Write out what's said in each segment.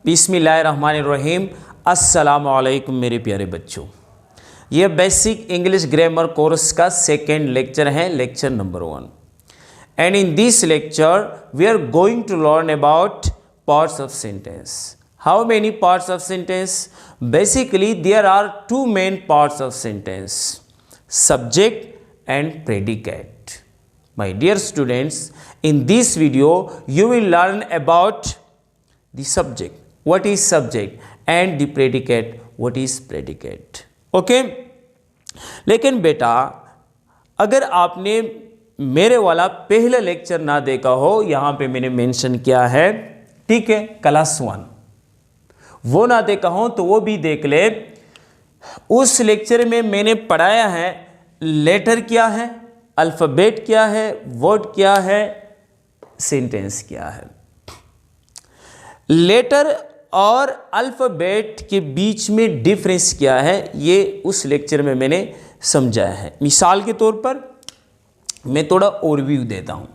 बिस्मिल्लाहिर्रहमानिर्रहीम। अस्सलामु अलैकुम मेरे प्यारे बच्चों। ये बेसिक इंग्लिश ग्रामर कोर्स का सेकेंड लेक्चर है, lecture number 1। And in this lecture we are going to learn about parts of sentence. How many parts of sentence? Basically there are two main parts of sentence, subject and predicate. My dear students, in this video you will learn about the subject, what is subject, and the predicate, what is predicate. Okay? लेकिन बेटा अगर आपने मेरे वाला पहला lecture ना देखा हो, यहाँ पे मैंने मेंशन किया है, ठीक है, क्लास 1, वो ना देखा हो तो वो भी देख ले। उस लेक्चर में मैंने पढ़ाया है लेटर क्या है, अल्फ़ाबेट क्या है, वर्ड क्या है, सेंटेंस क्या है। लेटर और अल्फ़ाबेट के बीच में डिफरेंस क्या है, ये उस लेक्चर में मैंने समझाया है। मिसाल के तौर पर मैं थोड़ा ओवरव्यू देता हूँ।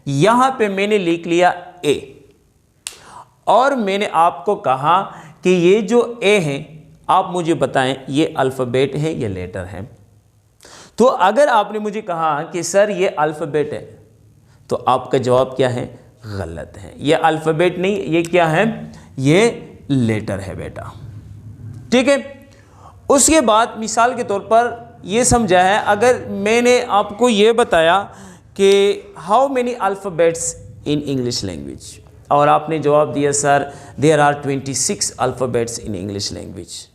यहाँ पे मैंने लिख लिया ए, और मैंने आपको कहा कि ये जो ए है आप मुझे बताएं ये अल्फ़ाबेट है या लेटर है। तो अगर आपने मुझे कहा कि सर ये अल्फ़ाबेट है, तो आपका जवाब क्या है? गलत है। ये अल्फ़ाबेट नहीं, ये क्या है? ये लेटर है बेटा, ठीक है। उसके बाद मिसाल के तौर पर ये समझा है, अगर मैंने आपको ये बताया कि how many alphabets in English language, और आपने जवाब दिया sir there are 26 alphabets in English language,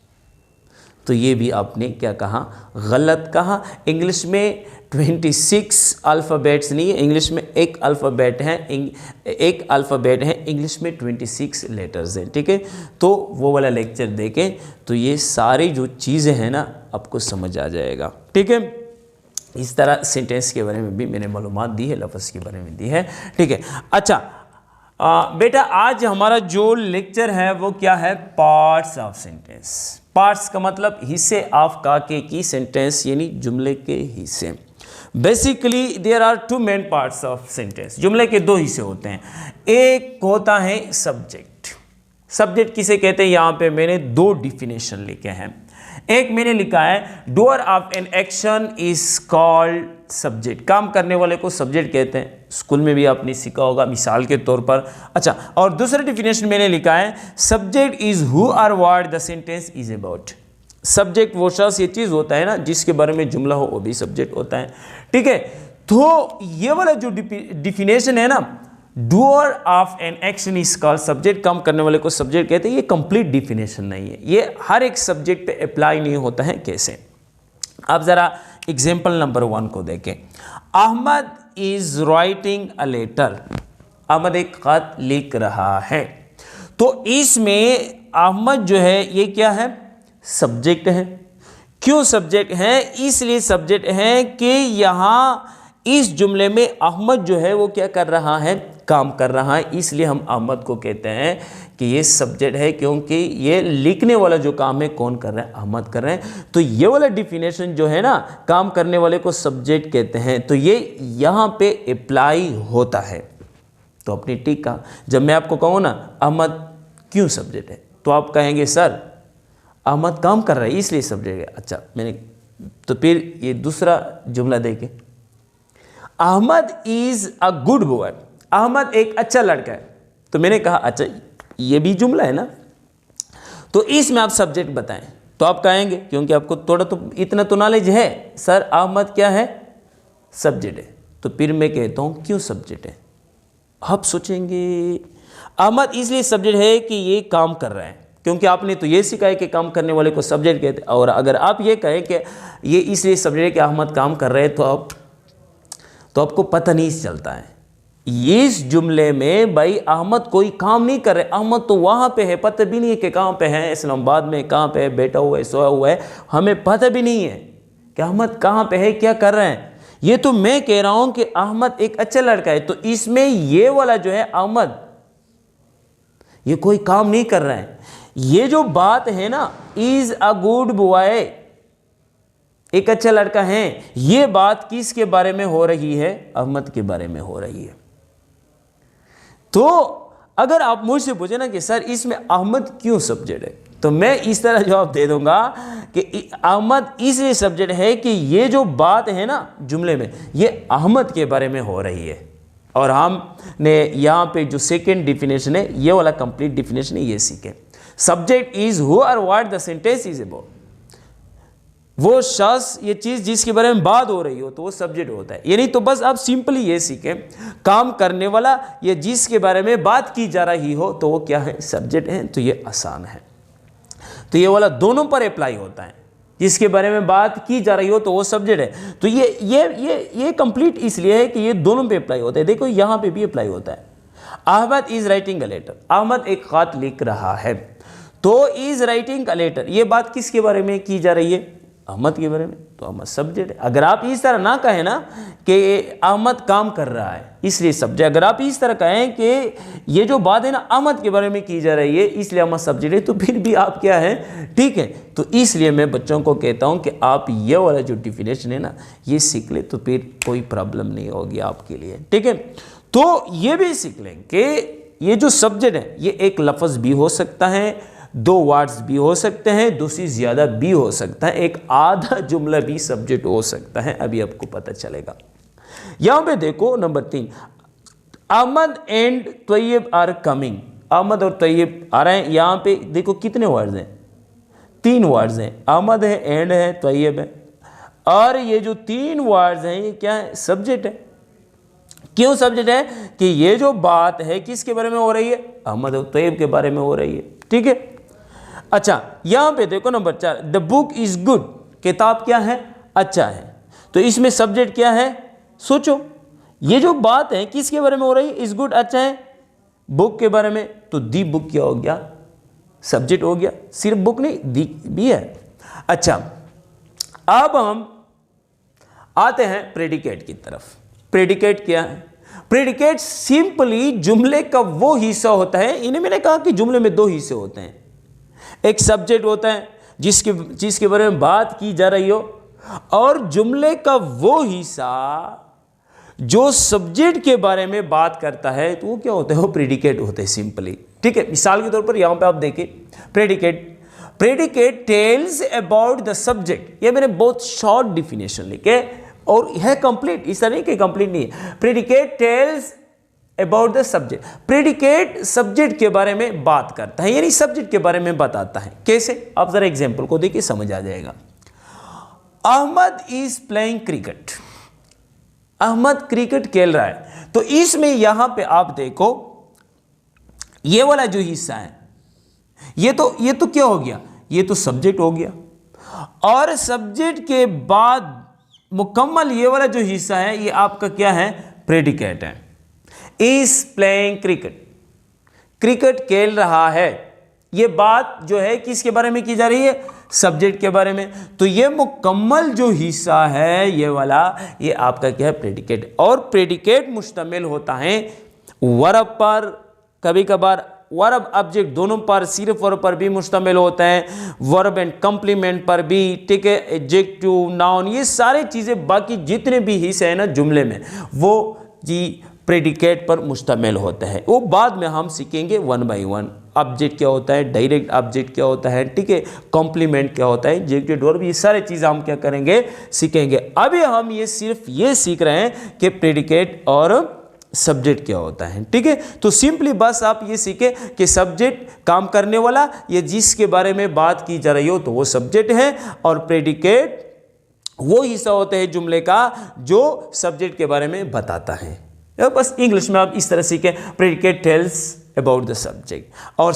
तो ये भी आपने क्या कहा? गलत कहा। इंग्लिश में 26 अल्फ़ाबेट्स नहीं है, इंग्लिश में एक अल्फ़ाबेट है, एक अल्फ़ाबेट है, इंग्लिश में 26 लेटर्स हैं, ठीक है। तो वो वाला लेक्चर देखें तो ये सारी जो चीज़ें हैं ना आपको समझ आ जाएगा, ठीक है। इस तरह सेंटेंस के बारे में भी मैंने मालूमात दी है, लफ्ज़ के बारे में दी है, ठीक है। अच्छा बेटा आज हमारा जो लेक्चर है वो क्या है? Parts of sentence. पार्ट्स का मतलब हिस्से ऑफ का के की सेंटेंस यानी जुमले के हिस्से। Basically there are two main parts of sentence. जुमले के दो हिस्से होते हैं। एक होता है सब्जेक्ट। सब्जेक्ट किसे कहते हैं? यहाँ पे मैंने दो डिफिनेशन लिखे हैं। एक मैंने लिखा है doer of an action is called subject. काम करने वाले को सब्जेक्ट कहते हैं। स्कूल में भी आपने सीखा होगा मिसाल के तौर पर। अच्छा, और दूसरा डिफिनेशन मैंने लिखा है सब्जेक्ट इज हु और what the sentence is about. Subject वो शख्स, ये चीज़ होता है ना जिसके बारे में जुमला हो, वो भी सब्जेक्ट होता है, ठीक है। तो ये वाला जो डिफिनेशन है ना, doer of an action is called subject, काम करने वाले को सब्जेक्ट कहते हैं, ये कंप्लीट डिफिनेशन नहीं है, ये हर एक सब्जेक्ट पे अप्लाई नहीं होता है। कैसे? आप ज़रा एग्जाम्पल नंबर 1 को देखें। Ahmad is writing a letter. Ahmad एक खत लिख रहा है। तो इसमें अहमद जो है ये क्या है? सब्जेक्ट है। क्यों सब्जेक्ट है? इसलिए सब्जेक्ट है कि यहाँ इस जुमले में अहमद जो है वो क्या कर रहा है? काम कर रहा है। इसलिए हम अहमद को कहते हैं कि ये सब्जेक्ट है, क्योंकि ये लिखने वाला जो काम है कौन कर रहा है? अहमद कर रहे हैं। तो ये वाला डिफिनेशन जो है ना, काम करने वाले को सब्जेक्ट कहते हैं, तो ये यहाँ पे अप्लाई होता है। तो अपनी टिक का जब मैं आपको कहूँ ना अहमद क्यों सब्जेक्ट है, तो आप कहेंगे सर अहमद काम कर रहा है इसलिए सब्जेक्ट है। अच्छा, मैंने तो फिर ये दूसरा जुमला देखें, Ahmad is a good boy. Ahmad एक अच्छा लड़का है। तो मैंने कहा अच्छा ये भी जुमला है ना, तो इसमें आप सब्जेक्ट बताएं। तो आप कहेंगे, क्योंकि आपको थोड़ा तो इतना तो नॉलेज है, सर अहमद क्या है? सब्जेक्ट है। तो फिर मैं कहता हूँ क्यों सब्जेक्ट है? आप सोचेंगे अहमद इसलिए सब्जेक्ट है कि ये काम कर रहा है, क्योंकि आपने तो ये सीखा है कि काम करने वाले को सब्जेक्ट कहते हैं। और अगर आप ये कहें कि ये इसलिए सब्जेक्ट है कि अहमद काम कर रहे हैं, तो आपको पता नहीं चलता है। इस जुमले में भाई अहमद कोई काम नहीं कर रहे, अहमद तो वहाँ पे है, पता भी नहीं है कि कहाँ पे है, इस्लामाबाद में कहाँ पे है, बैठा हुआ है, सोया हुआ है, हमें पता भी नहीं है कि अहमद कहाँ पे है, क्या कर रहे हैं। ये तो मैं कह रहा हूँ कि अहमद एक अच्छा लड़का है, तो इसमें ये वाला जो है अहमद ये कोई काम नहीं कर रहा है। ये जो बात है ना इज अ गुड बॉय, एक अच्छा लड़का है, ये बात किसके बारे में हो रही है? अहमद के बारे में हो रही है। तो अगर आप मुझसे पूछे ना कि सर इसमें अहमद क्यों सब्जेक्ट है, तो मैं इस तरह जवाब दे दूंगा कि अहमद इसलिए सब्जेक्ट है कि ये जो बात है ना जुमले में, ये अहमद के बारे में हो रही है। और हमने यहाँ पे जो सेकेंड डिफिनेशन है, ये वाला कंप्लीट डिफिनेशन है, ये सीखे। सब्जेक्ट इज हु और what the sentence is about. वो शख्स, ये चीज जिसके बारे में बात हो रही हो तो वो सब्जेक्ट होता है। यानी तो बस आप सिंपली ये सीखें, काम करने वाला या जिसके बारे में बात की जा रही हो तो वो क्या है, सब्जेक्ट है। तो ये आसान है। तो ये वाला दोनों पर अप्लाई होता है, जिसके बारे में बात की जा रही हो तो वो सब्जेक्ट है। तो ये कंप्लीट इसलिए है कि ये दोनों पे अप्लाई होता है। देखो यहाँ पे भी अप्लाई होता है। Ahmad is writing a letter, Ahmad एक खत लिख रहा है। तो इज राइटिंग अ लेटर, ये बात किसके बारे में की जा रही है, अहमद के बारे में, तो अहमद सब्जेक्ट है। अगर आप इस तरह ना कहें ना कि अहमद काम कर रहा है इसलिए सब्जेक्ट, अगर आप इस तरह कहें कि ये जो बात है ना अहमद के बारे में की जा रही है इसलिए अहमद सब्जेक्ट है, तो फिर भी आप क्या है, ठीक है। तो इसलिए मैं बच्चों को कहता हूं कि आप ये वाला जो डिफिनेशन है ना ये सीख ले, तो फिर कोई प्रॉब्लम नहीं होगी आपके लिए, ठीक है। तो ये भी सीख लें कि ये जो सब्जेक्ट है ये एक लफ्ज़ भी हो सकता है, दो वर्ड्स भी हो सकते हैं, दो से ज़्यादा भी हो सकता है, एक आधा जुमला भी सब्जेक्ट हो सकता है। अभी आपको पता चलेगा। यहाँ पे देखो number 3, Ahmad and Tayyab are coming. Ahmad और तैयब आ रहे हैं। यहाँ पे देखो कितने वर्ड्स हैं, 3 वर्ड्स हैं। अहमद है, एंड है, तैयब है। और ये जो 3 वर्ड्स हैं ये क्या है, सब्जेक्ट है। क्यों सब्जेक्ट है कि ये जो बात है किसके बारे में हो रही है, अहमद और तैयब के बारे में हो रही है, ठीक है। अच्छा, यहां पे देखो number 4, the book is good, किताब क्या है, अच्छा है। तो इसमें सब्जेक्ट क्या है, सोचो ये जो बात है किसके बारे में हो रही है, इज गुड, अच्छा है, बुक के बारे में। तो दी बुक क्या हो गया, सब्जेक्ट हो गया। सिर्फ बुक नहीं, दी भी है। अच्छा, अब हम आते हैं प्रेडिकेट की तरफ। प्रेडिकेट क्या है, प्रेडिकेट सिंपली जुमले का वो हिस्सा होता है। इन्हें मैंने कहा कि जुमले में 2 हिस्से होते हैं। एक सब्जेक्ट होता है जिसके बारे में बात की जा रही हो, और जुमले का वो हिस्सा जो सब्जेक्ट के बारे में बात करता है तो वो क्या होता है, वो प्रेडिकेट होते हैं सिंपली, ठीक है। मिसाल के तौर पर यहां पे आप देखें, predicate tells about the subject. ये मैंने बहुत शॉर्ट डिफिनेशन लिखे और है कंप्लीट, इस तरह के कंप्लीट नहीं है। Predicate tells about the subject, predicate subject के बारे में बात करता है, यानी सब्जेक्ट के बारे में बताता है। कैसे, आप जरा एग्जांपल को देखिए समझ आ जाएगा। Ahmad is playing cricket, Ahmad cricket खेल रहा है। तो इसमें यहां पे आप देखो ये वाला जो हिस्सा है ये तो क्या हो गया, ये तो सब्जेक्ट हो गया। और सब्जेक्ट के बाद मुकम्मल ये वाला जो हिस्सा है ये आपका क्या है, प्रेडिकेट है। इज प्लेइंग क्रिकेट, क्रिकेट खेल रहा है। ये बात जो है किसके बारे में की जा रही है, सब्जेक्ट के बारे में। तो ये मुकम्मल जो हिस्सा है ये वाला, ये आपका क्या है, प्रेडिकेट। और प्रेडिकेट मुश्तमिल होता है वर्ब पर, कभी कभार वर्ब ऑब्जेक्ट दोनों पर, सिर्फ वर्ब पर भी मुश्तमिल होता है, वर्ब एंड कंप्लीमेंट पर भी, ठीक है, एडजेक्टिव, नाउन, ये सारी चीज़ें बाकी जितने भी हिस्से हैं ना जुमले में वो जी प्रेडिकेट पर मुश्तमिल होता है। वो बाद में हम सीखेंगे 1 बाई 1। ऑब्जेक्ट क्या होता है, डायरेक्ट ऑब्जेक्ट क्या होता है, ठीक है, कॉम्प्लीमेंट क्या होता है, एडजेक्टिव, वर्ब, ये सारे चीज़ हम क्या करेंगे, सीखेंगे। अभी हम ये सिर्फ ये सीख रहे हैं कि प्रेडिकेट और सब्जेक्ट क्या होता है, ठीक है। तो सिंपली बस आप ये सीखे कि सब्जेक्ट काम करने वाला, ये जिसके बारे में बात की जा रही हो तो वो सब्जेक्ट है, और प्रेडिकेट वो हिस्सा होता है जुमले का जो सब्जेक्ट के बारे में बताता है। बस इंग्लिश में आप इस तरह सीखें, predicate tells about the subject, और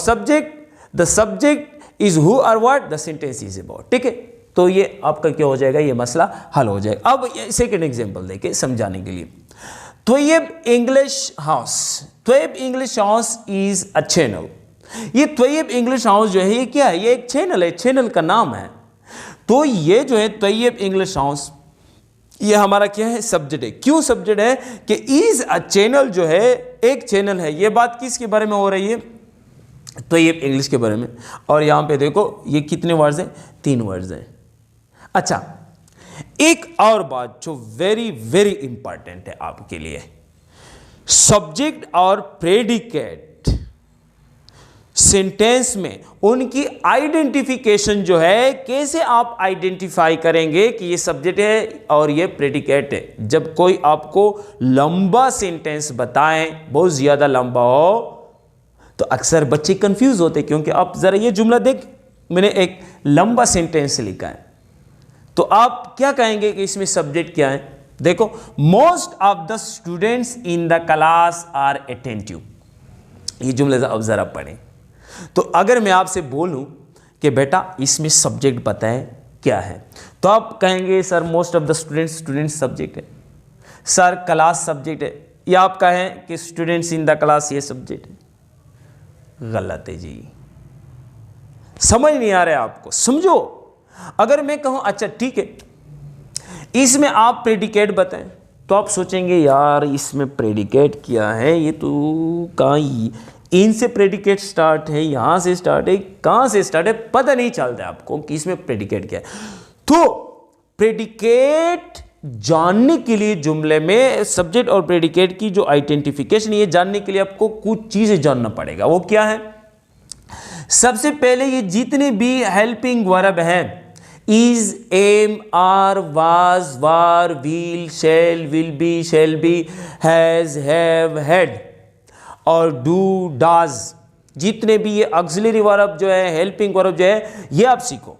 द सब्जेक्ट इज हु और what the sentence is about, ठीक है। तो ये आपका क्या हो जाएगा, ये मसला हल हो जाएगा। अब सेकेंड एग्जाम्पल देके समझाने के लिए, Tayyab English house, Tayyab English house is a channel. ये त्वय्यब इंग्लिश हाउस जो है ये क्या है, ये एक चैनल है, चैनल का नाम है। तो ये जो है त्वय्यब इंग्लिश हाउस, ये हमारा क्या है, सब्जेक्ट है। क्यों सब्जेक्ट है कि इज अ चैनल जो है एक चैनल है। ये बात किसके बारे में हो रही है, त्वय्यब इंग्लिश के बारे में। और यहां पे देखो ये कितने वर्ड्स हैं, 3 वर्ड्स हैं। अच्छा, एक और बात जो वेरी वेरी इंपॉर्टेंट है आपके लिए, सब्जेक्ट और प्रेडिकेट सेंटेंस में उनकी आइडेंटिफिकेशन जो है, कैसे आप आइडेंटिफाई करेंगे कि ये सब्जेक्ट है और ये प्रेडिकेट है। जब कोई आपको लंबा सेंटेंस बताए, बहुत ज़्यादा लंबा हो, तो अक्सर बच्चे कंफ्यूज होते, क्योंकि आप ज़रा ये जुमला देख, मैंने एक लंबा सेंटेंस लिखा है, तो आप क्या कहेंगे कि इसमें सब्जेक्ट क्या है। देखो, most of the students in the class are attentive, ये जुमले अब ज़रा पढ़ें। तो अगर मैं आपसे बोलूं कि बेटा इसमें सब्जेक्ट बताएं क्या है, तो आप कहेंगे sir most of the students subject है, सर क्लास सब्जेक्ट है, या आप कहें कि स्टूडेंट्स इन द क्लास ये सब्जेक्ट है। गलत है जी, समझ नहीं आ रहा है आपको, समझो। अगर मैं कहूं अच्छा ठीक है, इसमें आप प्रेडिकेट बताएं, तो आप सोचेंगे यार इसमें प्रेडिकेट क्या है, ये तो कहाँ इन से प्रेडिकेट स्टार्ट है, यहां से स्टार्ट है, कहां से स्टार्ट है, पता नहीं चलता है आपको कि इसमें प्रेडिकेट क्या है। तो प्रेडिकेट जानने के लिए जुमले में सब्जेक्ट और प्रेडिकेट की जो आइडेंटिफिकेशन, ये जानने के लिए आपको कुछ चीजें जानना पड़ेगा। वो क्या है? सबसे पहले ये जितने भी हेल्पिंग वर्ब हैं, is, am, are, was, were, will be, has, have, had और डू, डाज, जितने भी ये ऑक्सिलरी वर्ब जो है, हेल्पिंग वर्ब जो है, ये आप सीखो।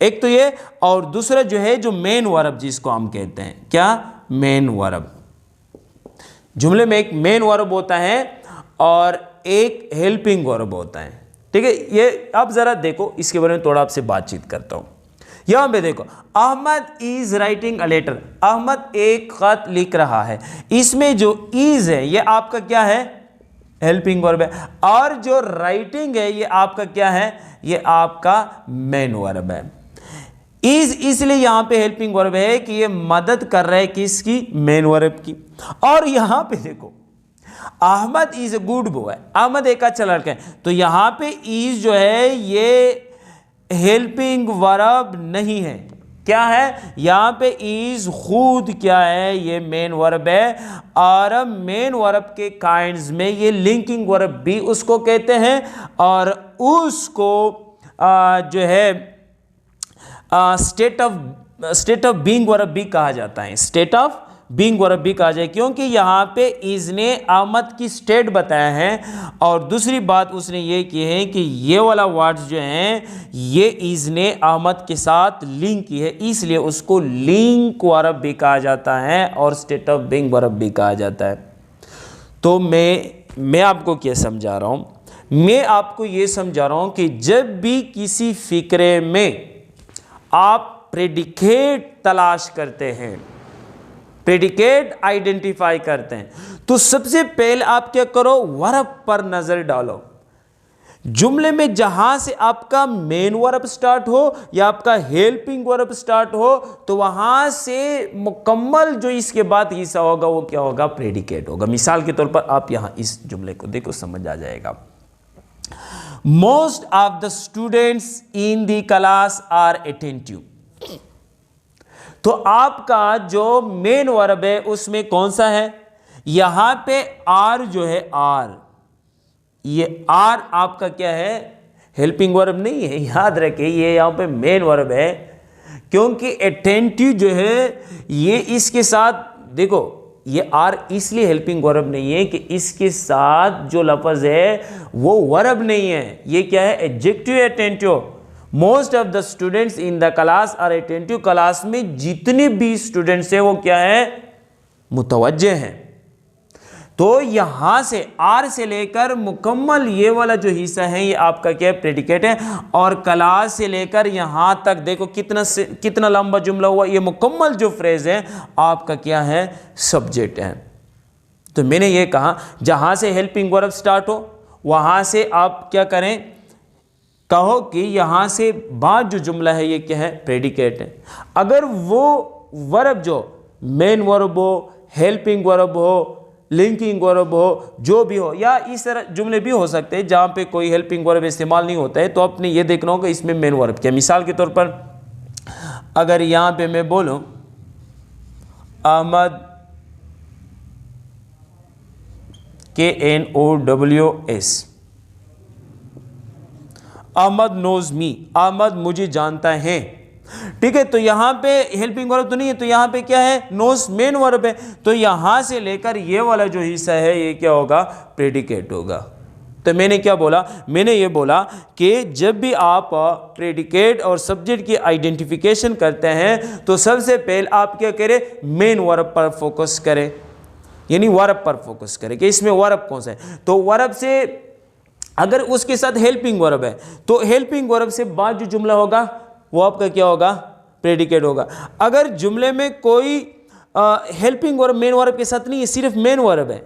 एक तो ये, और दूसरा जो है जो मेन वर्ब जिसको हम कहते हैं, क्या? Main verb. जुमले में एक मेन वर्ब होता है और एक हेल्पिंग वर्ब होता है, ठीक है। ये आप जरा देखो, इसके बारे में थोड़ा आपसे बातचीत करता हूं। यहां पे देखो, Ahmad is writing a letter, Ahmad एक खत लिख रहा है। इसमें जो इज है ये आपका क्या है? हेल्पिंग वर्ब है। और जो राइटिंग है ये आपका क्या है? ये आपका मेन वर्ब है। इज इसलिए यहां पे हेल्पिंग वर्ब है कि ये मदद कर रहा है किसकी? मेन वर्ब की। और यहां पे देखो, Ahmad is a good boy, Ahmad एक अच्छा लड़का है, तो यहां पे इज जो है ये हेल्पिंग वर्ब नहीं है। क्या है? यहां पे इज खुद क्या है? ये मेन वर्ब है। और मेन वर्ब के काइंड्स में ये लिंकिंग वर्ब भी उसको कहते हैं, और उसको जो है स्टेट ऑफ बीइंग वर्ब भी कहा जाता है। स्टेट ऑफ बीइंग वर्ब भी कहा जाए, क्योंकि यहाँ पे इज ने अहमद की स्टेट बताया है, और दूसरी बात उसने ये की है कि ये वाला वर्ड्स जो हैं ये इज ने अहमद के साथ लिंक की है, इसलिए उसको लिंक वर्ब भी कहा जाता है और स्टेट ऑफ बीइंग वर्ब भी कहा जाता है। तो मैं आपको क्या समझा रहा हूँ? मैं आपको ये समझा रहा हूँ कि जब भी किसी फिक्रे में आप प्रेडिकेट तलाश करते हैं, प्रेडिकेट आइडेंटिफाई करते हैं, तो सबसे पहले आप क्या करो? वर्ब पर नजर डालो। जुमले में जहां से आपका मेन वर्ब स्टार्ट हो या आपका हेल्पिंग वर्ब स्टार्ट हो, तो वहां से मुकम्मल जो इसके बाद हिस्सा होगा वो क्या होगा? प्रेडिकेट होगा। मिसाल के तौर पर आप यहां इस जुमले को देखो, समझ आ जाएगा। Most of the students in the class are attentive, तो आपका जो मेन वर्ब है उसमें कौन सा है? यहां पे आर जो है, आर, ये आर आपका क्या है? हेल्पिंग वर्ब नहीं है, याद रखिए ये यहां पे मेन वर्ब है, क्योंकि अटेंटिव जो है ये इसके साथ, देखो ये आर इसलिए हेल्पिंग वर्ब नहीं है कि इसके साथ जो लफ्ज है वो वर्ब नहीं है, ये क्या है? Adjective attentive. Most of the students in the class are attentive, class में जितने भी स्टूडेंट्स हैं वो क्या है? मुतवज्जे हैं। तो यहां से आर से लेकर मुकम्मल ये वाला जो हिस्सा है ये आपका क्या है? प्रेडिकेट है। और क्लास से लेकर यहां तक देखो कितना लंबा जुमला हुआ, ये मुकम्मल जो फ्रेज है आपका क्या है? सब्जेक्ट है। तो मैंने ये कहा जहां से हेल्पिंग वर्ब स्टार्ट हो वहां से आप क्या करें? कहो कि यहां से बाद जो जुमला है ये क्या है? प्रेडिकेट है। अगर वो वर्ब जो मेन वर्ब हो, हेल्पिंग वर्ब हो, लिंकिंग वर्ब हो, जो भी हो, या इस तरह जुमले भी हो सकते हैं जहां पे कोई हेल्पिंग वर्ब इस्तेमाल नहीं होता है, तो आपने ये देखना होगा इसमें मेन वर्ब क्या। मिसाल के तौर पर अगर यहां पे मैं बोलूं Ahmad, KNOWS, Ahmad knows me, Ahmad मुझे जानता है। ठीक है, तो यहाँ पे हेल्पिंग वर्ब तो नहीं है, तो यहाँ पे क्या है, नोज मेन वर्ब है, तो यहाँ से लेकर ये वाला जो हिस्सा है ये क्या होगा, प्रेडिकेट होगा। तो मैंने क्या बोला, मैंने ये बोला कि जब भी आप प्रेडिकेट और सब्जेक्ट की आइडेंटिफिकेशन करते हैं तो सबसे पहले आप क्या करें, मेन वर्ब पर फोकस करें, यानी वर्ब पर फोकस करें कि इसमें वर्ब कौन सा है। तो वर्ब से अगर उसके साथ हेल्पिंग वर्ब है तो हेल्पिंग वर्ब से बाद जो जुमला होगा वो आपका क्या होगा, प्रेडिकेट होगा। अगर जुमले में कोई हेल्पिंग वर्ब मेन वर्ब के साथ नहीं है, सिर्फ मेन वर्ब है,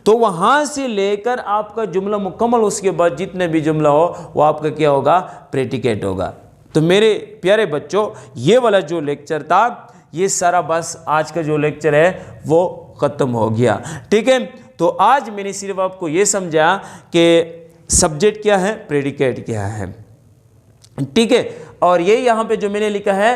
तो वहां से लेकर आपका जुमला मुकम्मल उसके बाद जितने भी जुमला हो वो आपका क्या होगा, प्रेडिकेट होगा। तो मेरे प्यारे बच्चों, ये वाला जो लेक्चर था ये सारा बस आज का जो लेक्चर है वो ख़त्म हो गया। ठीक है, तो आज मैंने सिर्फ आपको ये समझा कि सब्जेक्ट क्या है, प्रेडिकेट क्या है। ठीक है, और ये यहाँ पे जो मैंने लिखा है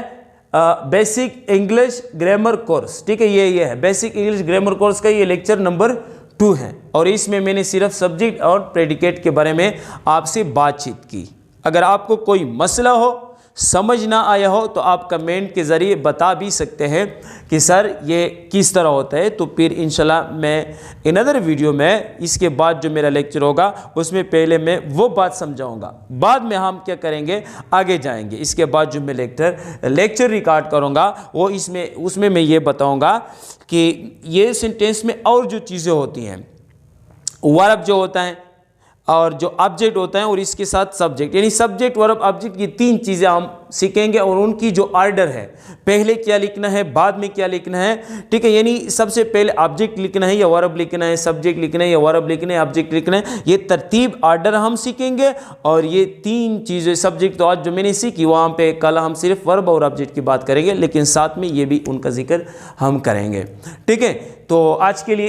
बेसिक इंग्लिश ग्रामर कोर्स, ठीक है, ये है बेसिक इंग्लिश ग्रामर कोर्स का ये लेक्चर नंबर 2 है, और इसमें मैंने सिर्फ सब्जेक्ट और प्रेडिकेट के बारे में आपसे बातचीत की। अगर आपको कोई मसला हो, समझ ना आया हो, तो आप कमेंट के ज़रिए बता भी सकते हैं कि सर ये किस तरह होता है। तो फिर इंशाल्लाह मैं इन अदर वीडियो में इसके बाद जो मेरा लेक्चर होगा उसमें पहले मैं वो बात समझाऊंगा, बाद में हम क्या करेंगे, आगे जाएंगे। इसके बाद जो मैं लेक्चर रिकॉर्ड करूँगा वो उसमें मैं ये बताऊँगा कि ये सेंटेंस में और जो चीज़ें होती हैं, वर्ब जो होता है और जो ऑब्जेक्ट होता है और इसके साथ सब्जेक्ट, यानी सब्जेक्ट वर्ब ऑब्जेक्ट, ये 3 चीज़ें हम सीखेंगे और उनकी जो ऑर्डर है, पहले क्या लिखना है, बाद में क्या लिखना है। ठीक है, यानी सबसे पहले ऑब्जेक्ट लिखना है या वर्ब लिखना है, सब्जेक्ट लिखना है या वर्ब लिखना है, ऑब्जेक्ट लिखना है, ये तरतीब ऑर्डर हम सीखेंगे। और ये 3 चीज़ें, सब्जेक्ट तो आज जो मैंने सीखी, वहाँ पे कल हम सिर्फ वर्ब और ऑब्जेक्ट की बात करेंगे, लेकिन साथ में ये भी उनका जिक्र हम करेंगे। ठीक है, तो आज के लिए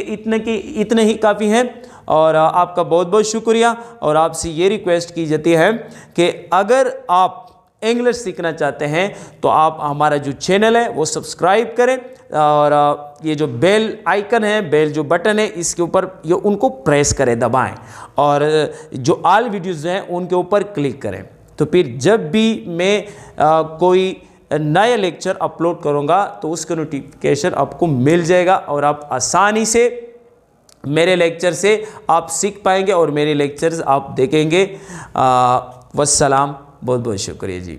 इतने ही काफ़ी हैं, और आपका बहुत बहुत शुक्रिया। और आपसे ये रिक्वेस्ट की जाती है कि अगर आप इंग्लिश सीखना चाहते हैं तो आप हमारा जो चैनल है वो सब्सक्राइब करें, और ये जो बेल आइकन है, बेल जो बटन है, इसके ऊपर ये उनको प्रेस करें, दबाएं, और जो ऑल वीडियोज़ हैं उनके ऊपर क्लिक करें। तो फिर जब भी मैं कोई नया लेक्चर अपलोड करूँगा तो उसका नोटिफिकेशन आपको मिल जाएगा, और आप आसानी से मेरे लेक्चर से आप सीख पाएंगे और मेरे लेक्चर्स आप देखेंगे। वस्सलाम, बहुत बहुत शुक्रिया जी।